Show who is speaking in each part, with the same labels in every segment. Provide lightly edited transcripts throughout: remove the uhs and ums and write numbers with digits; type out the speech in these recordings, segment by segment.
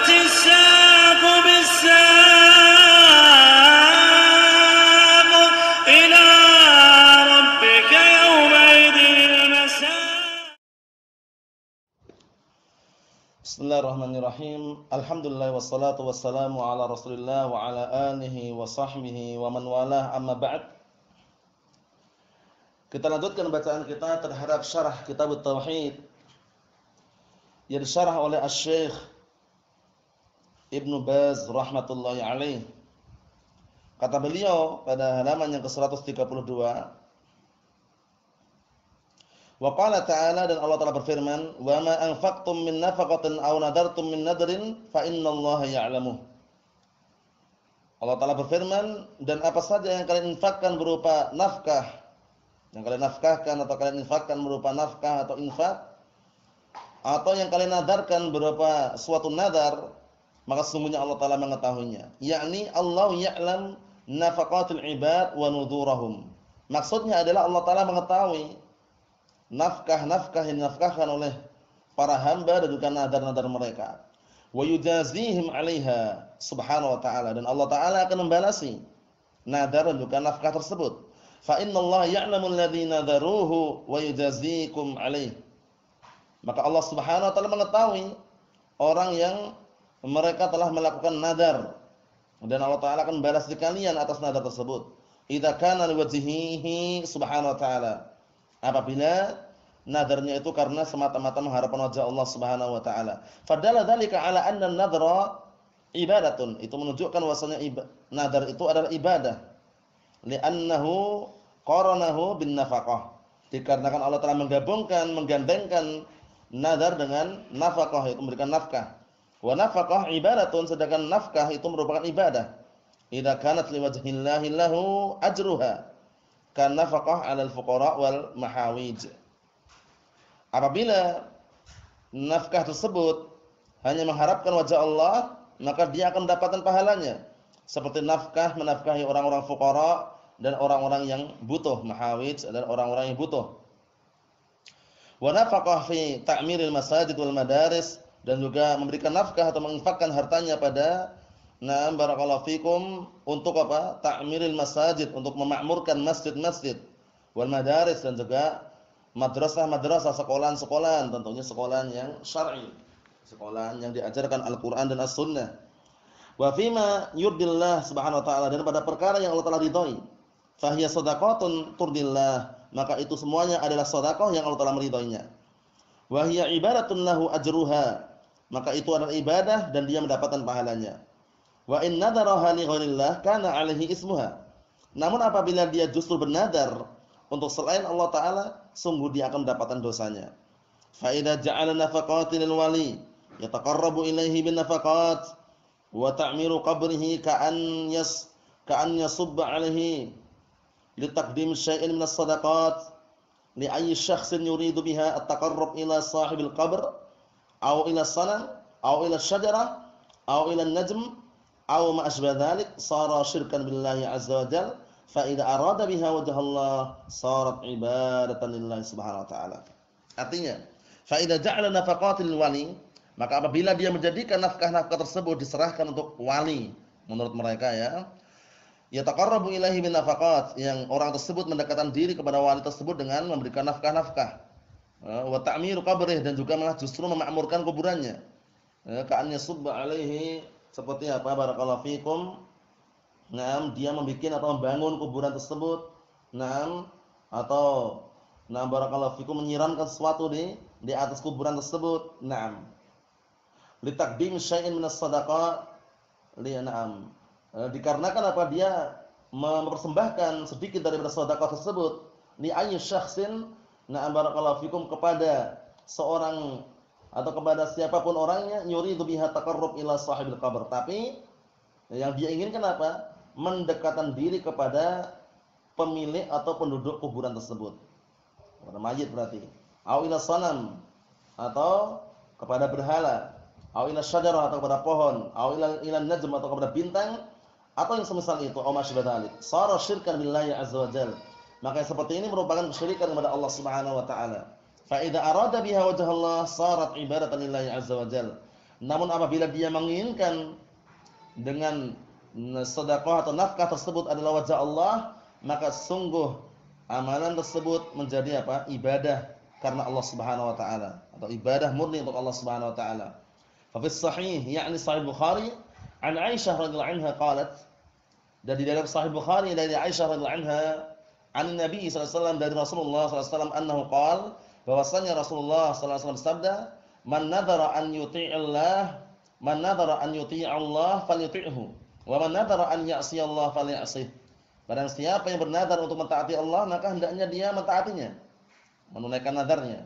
Speaker 1: وكشطت الساق بالساق إلى ربك يومئذ المساق.
Speaker 2: Bismillahirrahmanirrahim. Alhamdulillah wassalatu wassalamu ala Rasulillah wa ala alihi wa sahbihi wa man walah, amma ba'd. Kita lanjutkan bacaan kita terhadap syarah Kitab Tauhid yang disyarah oleh Asy-Syaikh Ibnu Baz rahmatullahi alaih. Kata beliau pada halaman yang ke-132, wa qala ta'ala, dan Allah Ta'ala berfirman, wa ma anfaqtum min nafaqatin aw nadartum min nadrin fa innallaha ya'lamuh. Allah Ta'ala berfirman, dan apa saja yang kalian infakkan berupa nafkah, yang kalian nafkahkan atau kalian infakkan berupa nafkah atau infak, atau yang kalian nadarkan berupa suatu nadar, maka sesungguhnya Allah Ta'ala mengetahuinya. Yakni Allah ya'lam nafaqatul ibad wa nudurahum. Maksudnya adalah Allah Ta'ala mengetahui nafkah-nafkah yang dinafkahkan oleh para hamba dan juga nadar-nadar mereka. Wa yujazihim 'alaiha subhanahu wa ta'ala, dan Allah Ta'ala akan membalasi nadar dan juga nafkah tersebut. Fa innallaha ya'lamu alladzi nadaruhu wa yujazikum 'alaihi. Maka Allah Subhanahu wa ta'ala mengetahui orang yang mereka telah melakukan nadar, dan Allah Ta'ala akan membalas di kalian atas nadar tersebut. Idza kana liwajhihi subhanahu wa ta'ala, apabila nadarnya itu karena semata-mata mengharapkan wajah Allah Subhanahu wa ta'ala. Fadalla dzalika ala anna an-nadra ibadatun. Itu menunjukkan bahwasanya nadar itu adalah ibadah. Li'annahu qaranahu bin nafaqah. Dikarenakan Allah telah menggandengkan nadar dengan nafaqah, yaitu memberikan nafkah. Wa nafaqah ibadatun, sedangkan nafkah itu merupakan ibadah. Idza kanat liwajhillahi lahu ajruha, kan nafaqah 'alal fuqara wal mahawij. Apabila nafkah tersebut hanya mengharapkan wajah Allah, maka dia akan mendapatkan pahalanya, seperti nafkah menafkahi orang-orang fuqara dan orang-orang yang butuh, mahawij dan orang-orang yang butuh. Wa nafaqah fi ta'miril masajid wal madaris, dan juga memberikan nafkah atau menginfakkan hartanya pada barakallahu fikum untuk apa? Ta'miril masajid, untuk memakmurkan masjid-masjid, wal madaris, dan juga madrasah-madrasah, sekolahan-sekolahan, tentunya sekolahan yang syar'i, sekolahan yang diajarkan Al-Qur'an dan As-Sunnah. Wa fima yurdillah subhanahu wa ta'ala, dan pada perkara yang Allah Ta'ala ridhai, fahiya shadaqatun turdillah, maka itu semuanya adalah sedekah yang Allah Ta'ala meridainya. Wa hiya ibadatun lahu ajruha, maka itu adalah ibadah dan dia mendapatkan pahalanya. Wa in nadaraha li ghairillah kana 'alaihi ismuha. Namun apabila dia justru bernadar untuk selain Allah Ta'ala, sungguh dia akan mendapatkan dosanya. Fa idza ja'ala nafaqati lil wali yataqarrabu ilaihi bin nafaqat wa ta'miru qabrihi ka'an yasubba 'alaihi li taqdim syai'in min as-sadaqat li ayyi syakhsin yuridu biha at-taqarrub ila sahibil qabr aw ila sanam aw ila syajarah aw ila an-najm aw ma asbah dhalik, sara syirkan billahi azza wa jalla. Fa idza arada biha wajha Allah sarat ibadatan lillahi subhanahu wa ta'ala. Artinya, fa idza ja'ala nafaqatil wali, maka apabila dia menjadikan nafkah-nafkah tersebut diserahkan untuk wali menurut mereka, ya, yataqarrabu ilaihi bin nafaqat, yang orang tersebut mendekatkan diri kepada wali tersebut dengan memberikan nafkah-nafkah. Wa ta'miru qabrih, dan juga malah justru memakmurkan kuburannya. Ka'annya subba alaihi, seperti apa, barakallahu fikum, dia membuat atau membangun kuburan tersebut, atau barakallahu fikum, menyiramkan sesuatu di atas kuburan tersebut, li taqdim syai'in min as-sadaqah, dikarenakan apa, dia mempersembahkan sedikit daripada sedekah tersebut, li ayyi syakhsin, barakallahu fikum, kepada seorang atau kepada siapapun orangnya, yuridu biha taqarrub ila sahibil qabr, tapi yang dia inginkan apa? Mendekatkan diri kepada pemilik atau penduduk kuburan tersebut, kepada mayit berarti. Au ila sanam, atau kepada berhala. Au ila syajarah, atau kepada pohon. Au ila najm, atau kepada bintang, atau yang semisal itu. Au ma syabah dzalik. Sara syirkan billahi azza wa jalla. Maka yang seperti ini merupakan kesyirikan kepada Allah Subhanahu wa taala. Fa idza arada biha wajha Allah sarat ibadatan lillahi azza wa jalla. Namun apabila dia menginginkan dengan sedekah atau nafkah tersebut adalah wajah Allah, maka sungguh amalan tersebut menjadi apa? Ibadah karena Allah Subhanahu wa taala atau ibadah murni untuk Allah Subhanahu wa taala. Fa fi sahih yakni sahih Bukhari an Aisyah radhiyallahu anha qalat, dan di dalam sahih Bukhari dari Aisyah radhiyallahu anha an Nabi sallallahu alaihi wasallam dari Rasulullah sallallahu alaihi wasallam annahu qala, bahwasanya Rasulullah sallallahu alaihi wasallam bersabda, man nadhara an yuti'illah, man nadhara an yuti'allah falyuti'hu, wa man nadhara an ya'siyallah falya'sih. Barang siapa yang bernadar untuk mentaati Allah, maka hendaknya dia mentaatinya, menunaikan nadarnya.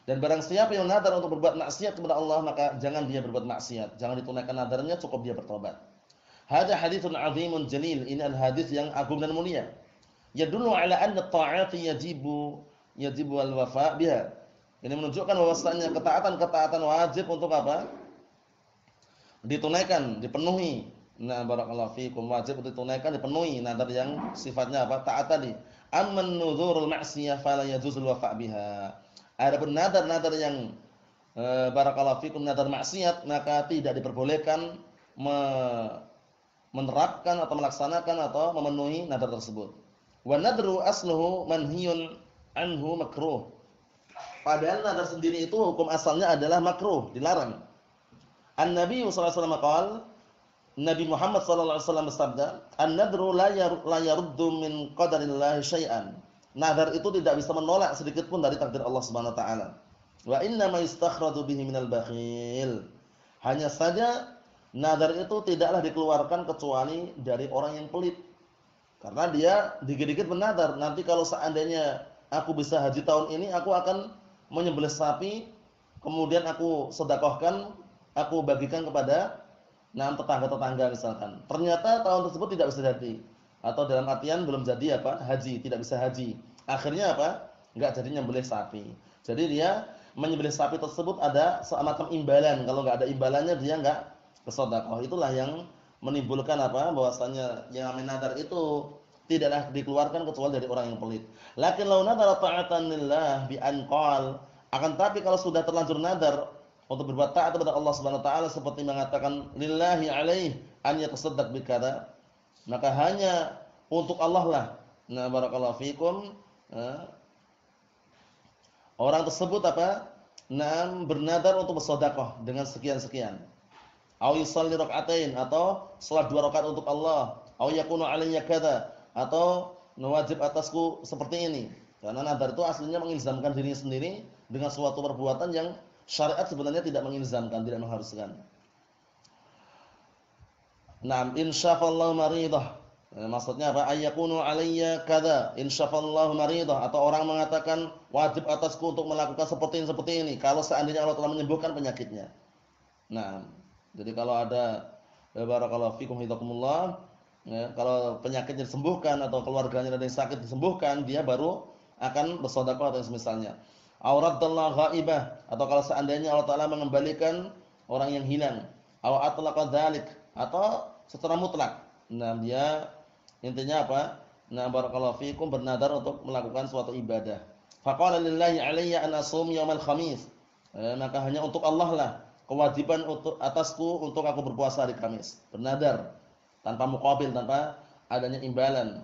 Speaker 2: Dan barang siapa yang nadar untuk berbuat maksiat kepada Allah, maka jangan dia berbuat maksiat, jangan ditunaikan nadarnya, cukup dia bertobat. Hada haditsun 'azimun jalil, ini adalah hadis yang agung dan mulia. Yadullu ala anna ta'ati yajibu al-wafa' biha. Ini menunjukkan bahwasanya ketaatan-ketaatan wajib untuk apa? Ditunaikan, dipenuhi. Nah, barakallahu fikum, wajib ditunaikan, dipenuhi nadar yang sifatnya apa? Taat tadi. Amman nuzurul ma'siyah fala yajuzul wafa' biha. Adapun nadar-nadar yang barakallahu fikum nadar maksiat, maka tidak diperbolehkan menerapkan atau melaksanakan atau memenuhi nadar tersebut. Wa nadru asluhu manhiyun anhu makruh. Padahal nadar sendiri itu hukum asalnya adalah makruh, dilarang. An-Nabi sallallahu alaihi wasallam qaal, Nabi Muhammad sallallahu alaihi wasallam bersabda, "An-nadru la yaruddu min qadarillahi syai'an." Nadar itu tidak bisa menolak sedikit pun dari takdir Allah Subhanahu wa taala. Wa inna ma yustakhraju bihi minal bakhil. Hanya saja nadar itu tidaklah dikeluarkan kecuali dari orang yang pelit. Karena dia dikit-dikit bernadar, nanti kalau seandainya aku bisa haji tahun ini, aku akan menyembelih sapi, kemudian aku sedekahkan, aku bagikan kepada tetangga-tetangga misalkan. Ternyata tahun tersebut tidak bisa jadi, atau dalam artian belum jadi apa? Haji, tidak bisa haji. Akhirnya apa? Enggak jadi nyembelih sapi. Jadi dia menyembelih sapi tersebut ada semacam imbalan. Kalau enggak ada imbalannya dia enggak bersedekah. Itulah yang menimbulkan apa? Bahwasanya yang namanya nadar itu tidaklah dikeluarkan kecuali dari orang yang pelit. Lakin law nadara ta'atan lillah bi an qal, akan tapi kalau sudah terlanjur nadar untuk berbuat taat kepada Allah Subhanahu wa taala seperti mengatakan lillahi alaih an yatasaddaq bikada, maka hanya untuk Allah lah. Nah, barakallahu fikum, orang tersebut apa? Bernadar untuk bersedekah dengan sekian-sekian. Au yusalli rak'atain, atau salat 2 rakaat untuk Allah. Au yakunu alayya kada, atau wajib atasku seperti ini. Karena nadar itu aslinya mengilzamkan dirinya sendiri dengan suatu perbuatan yang syariat sebenarnya tidak mengilzamkan, tidak mengharuskan. Naam, insyafallahu maridah. Maksudnya apa? Ayyakunu alayya kada, insyafallahu maridah, atau orang mengatakan wajib atasku untuk melakukan seperti ini kalau seandainya Allah telah menyembuhkan penyakitnya. Nah, jadi kalau ada barakallahu fikum hidakumullah, ya, kalau penyakitnya disembuhkan atau keluarganya ada yang sakit disembuhkan, dia baru akan bersedekah atau semisalnya. Auradallahu ghaibah, atau kalau seandainya Allah Taala mengembalikan orang yang hilang. Aw atlaqa dzalik, atau secara mutlak. Nah, dia intinya apa? Nah, barakallahu fikum bernadar untuk melakukan suatu ibadah. Faqala lillahi alayya an asum yaumal khamis. Maka hanya untuk Allah lah kewajiban untuk atasku untuk aku berpuasa hari Kamis. Bernadar tanpa muqabil, tanpa adanya imbalan.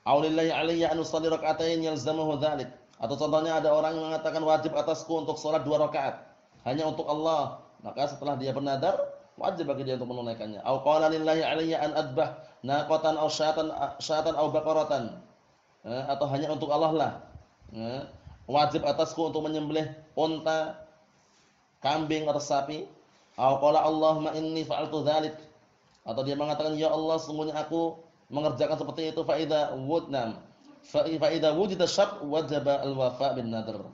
Speaker 2: Aulillahi alayya an usalli rak'atain yalzamuhu dzalik. Atau contohnya ada orang yang mengatakan wajib atasku untuk salat 2 rakaat hanya untuk Allah, maka setelah dia bernadar wajib bagi dia untuk menunaikannya. Au qala lillahi alayya an adbah naqatan aw syatan aw baqaratan. Atau hanya untuk Allah lah. Wajib atasku untuk menyembelih unta, kambing atau sapi. Au qala Allahumma inni fa'altu dzalik. Atau dia mengatakan, ya Allah, sungguhnya aku mengerjakan seperti itu. Fa idza wujida syart wajaba al-wafa' bin nadr.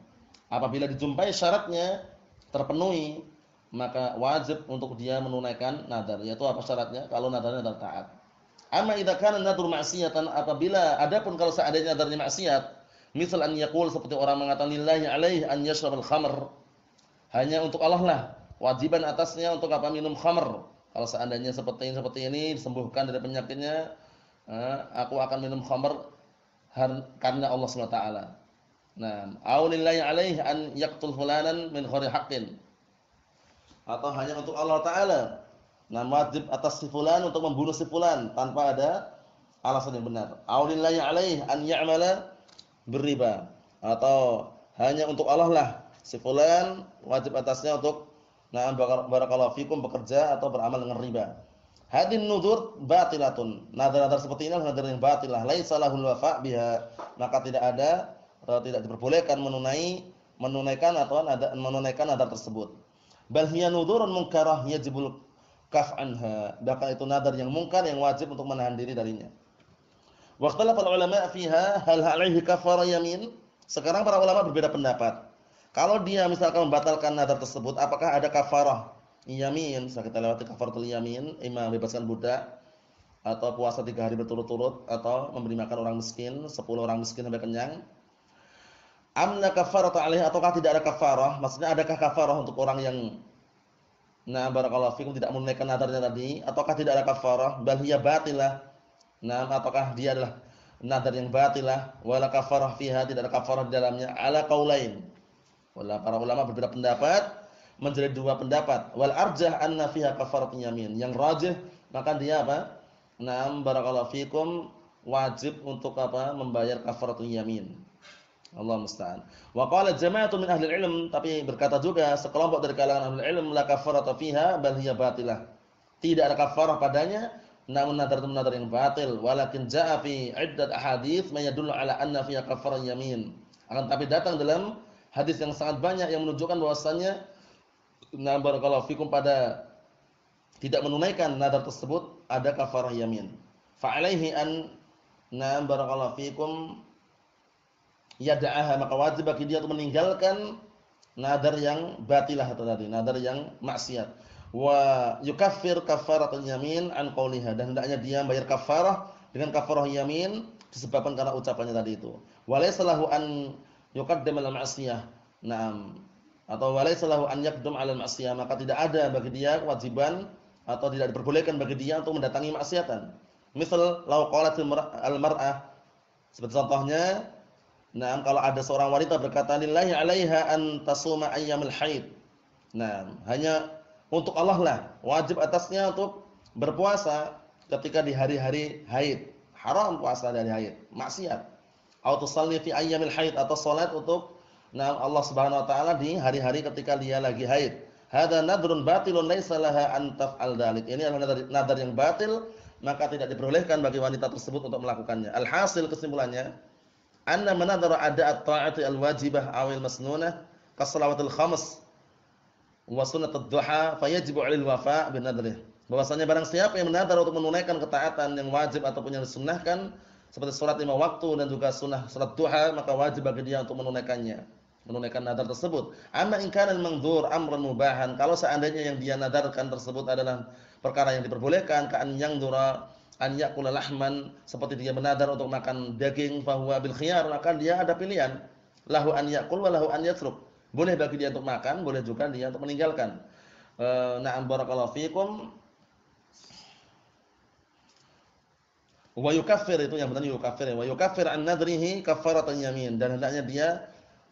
Speaker 2: Apabila dijumpai syaratnya terpenuhi, maka wajib untuk dia menunaikan nadar. Yaitu apa syaratnya? Kalau nadarnya nadar taat. Amma idza kana nadru ma'siyatan, apabila adapun kalau seandainya nadarnya maksiat, misal an yaqul, seperti orang mengatakan lillahi alaihi an yashrabal khamr, hanya untuk Allah lah, wajiban atasnya untuk apa? Minum khamr. Kalau seandainya seperti ini disembuhkan dari penyakitnya, aku akan minum khamr karena Allah SWT. Nah, aulillahi alaihi an yaqtul fulanan min ghairi haqqin. atau hanya untuk Allah Ta'ala. Nah, wajib atas si fulan untuk membunuh si fulan tanpa ada alasan yang benar. Aulillahi alaih an ya'mala berriba, atau hanya untuk Allah lah si fulan wajib atasnya untuk na'am barakallahu fikum bekerja atau beramal dengan riba. Hadin nudzur batilatun. Nadar-nadar seperti ini adalah nadar yang batilah. Laisa lahul wafa' biha. Maka tidak ada atau tidak diperbolehkan menunaikan nadar tersebut. Bal hiya nudzurun munkarah yajibul kaf anha. Bahkan itu nadar yang mungkar yang wajib untuk menahan diri darinya. Wa ikhtalafa ulama fiha hal alaihi kafara yamin. Sekarang para ulama berbeda pendapat. Kalau dia misalkan membatalkan nadar tersebut, apakah ada kafarah yamin? Sudah kita lewati kafaratul yamin, imam bebaskan budak atau puasa 3 hari berturut-turut atau memberi makan orang miskin, 10 orang miskin sampai kenyang. Amna kafaratu alaihi, ataukah tidak ada kafarah? Maksudnya adakah kafarah untuk orang yang barakallahu fikum tidak menunaikan nadarnya tadi, ataukah tidak ada kafarah? Bal hiya batilah. Ataukah dia adalah nadar yang batilah, wala kafarah fiha, tidak ada kafarah di dalamnya, ala qaulain. Wala para ulama berbeda pendapat, menjadi 2 pendapat. Wal arjah anna fiha kafaratun yamin. Yang rajih maka dia apa? Barakallahu fikum wajib untuk apa? Membayar kafaratun yamin. Allah musta'an. Wa qala jama'atun min ahli ilm, tapi berkata juga sekelompok dari kalangan ahli ilm, la kafarata fiha bal hiya batilah. Tidak ada kafarah padanya, namun nadar itu nadar yang batil. Walakin ja'a fi iddat ahadits ma yadullu ala anna fiha kafaratun yamin. Akan tapi datang dalam hadis yang sangat banyak yang menunjukkan bahwasannya barakallahu fikum pada tidak menunaikan nadar tersebut ada kafarah yamin. Fa alaihi an barakallahu fikum yada'aha, maka wajib bagi dia untuk meninggalkan nadar yang batilah itu tadi, nadar yang maksiat. Wa yukaffir kafaratul yamin an qauliha, dan hendaknya dia bayar kafarah dengan kafarah yamin disebabkan karena ucapannya tadi itu. Walaysa lahu an yuqaddam al-ma'siyah. Naam. Atau walaysa lahu an yaqdum 'ala al-ma'siyah, maka tidak ada bagi dia kewajiban atau tidak diperbolehkan bagi dia untuk mendatangi maksiatan. Misal law qalat al-mar'ah, seperti contohnya, kalau ada seorang wanita berkata lillahi 'alaiha an tasuma ayyamul haid. Hanya untuk Allah lah wajib atasnya untuk berpuasa ketika di hari-hari haid. Haram puasa dari haid, maksiat. Atau tusalli fi ayyamil haid, atau salat untuk Allah Subhanahu wa taala di hari-hari ketika dia lagi haid. Hadza nadrun batilun laisa laha an taf'al dzalik. Ini adalah nadar yang batil, maka tidak diperbolehkan bagi wanita tersebut untuk melakukannya. Alhasil kesimpulannya, anna man nadara ada'at ta'ati al-wajibah aw al-masnunah ka shalawatil khams wa sunnatud duha fayajibu 'alal wafa' bin nadrih. Bahwasanya barang siapa yang menadar untuk menunaikan ketaatan yang wajib ataupun yang disunnahkan seperti salat 5 waktu dan juga sunnah salat duha, maka wajib bagi dia untuk menunaikannya, menunaikan nadar tersebut. Amma in kana al-mangdzur amran mubahan, kalau seandainya yang dia nadarkan tersebut adalah perkara yang diperbolehkan, ka an yangdura an yaqula lahman, seperti dia menadar untuk makan daging, fa huwa bil khiyar, maka dia ada pilihan, lahu an yaqul wa lahu an yatruk. Boleh bagi dia untuk makan, boleh juga dia untuk meninggalkan. Na'am barakallahu fikum. Wa yukaffir, itu yang benar yukaffir. Wa yukaffir an nadrihi kafaratan yamin, dan hendaknya dia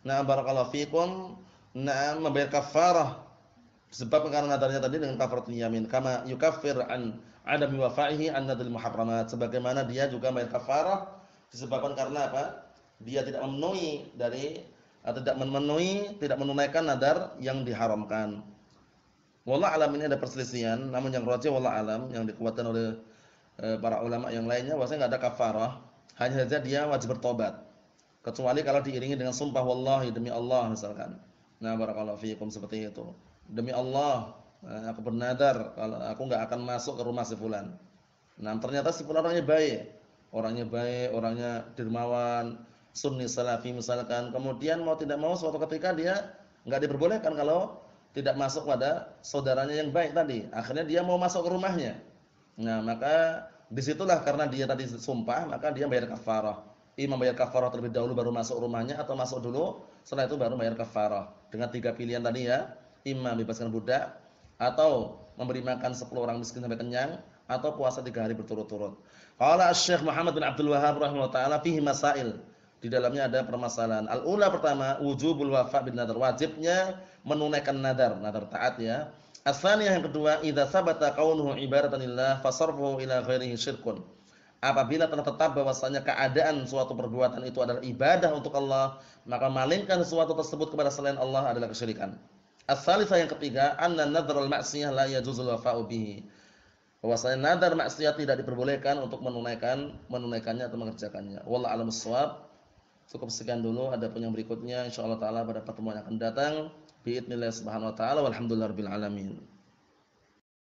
Speaker 2: barakallahu fikum membayar kafarah sebab karena nadarnya tadi dengan kafaratul yamin, kama yukaffir an adami wafa'ihi an nadril muharramat, sebagaimana dia juga membayar kafarah disebabkan karena apa? Dia tidak memenuhi tidak menunaikan nadar yang diharamkan. Wallahu alam, ini ada perselisihan, namun yang rajih wallahu alam yang dikuatkan oleh para ulama yang lainnya bahwasanya enggak ada kafarah, hanya saja dia wajib bertobat. Kecuali kalau diiringi dengan sumpah wallahi, demi Allah misalkan. Barakallahu fiikum, seperti itu. Demi Allah, aku bernadar kalau aku enggak akan masuk ke rumah si fulan. Ternyata si fulan orangnya baik, orangnya dermawan, sunni salafi misalkan. Kemudian mau tidak mau suatu ketika dia enggak diperbolehkan kalau tidak masuk pada saudaranya yang baik tadi. Akhirnya dia mau masuk ke rumahnya. Maka disitulah karena dia tadi sumpah, maka dia bayar kafarah. Imam bayar kafarah terlebih dahulu baru masuk rumahnya, atau masuk dulu setelah itu baru bayar kafarah. Dengan 3 pilihan tadi ya, imam bebaskan budak, atau memberi makan 10 orang miskin sampai kenyang, atau puasa 3 hari berturut-turut. Qala Asy-Syaikh Muhammad bin Abdul Wahhab rahimahullah taala fihi masail. Di dalamnya ada permasalahan. Al-ula, pertama, wujubul wafa' bin nadar, wajibnya menunaikan nadar taat ya. Ats-tsaniyah yang kedua, idza sabata kaunuhu ibadatan lillah fasarfuhu ila ghairihi syirkun. Apabila telah tetap bahwasanya keadaan suatu perbuatan itu adalah ibadah untuk Allah, maka malingkan sesuatu tersebut kepada selain Allah adalah kesyirikan. Ats-tsalisah yang ketiga, anna nadhrul ma'siyah la yajuzul wafa'u bihi. Bahwasanya nadar maksiat tidak diperbolehkan untuk menunaikannya atau mengerjakannya. Wallahu a'lam bissawab. Cukup sekian dulu, ada pun yang berikutnya insyaallah taala pada pertemuan yang akan datang. Biidznillah subhanahu wa taala walhamdulillahirabbil alamin.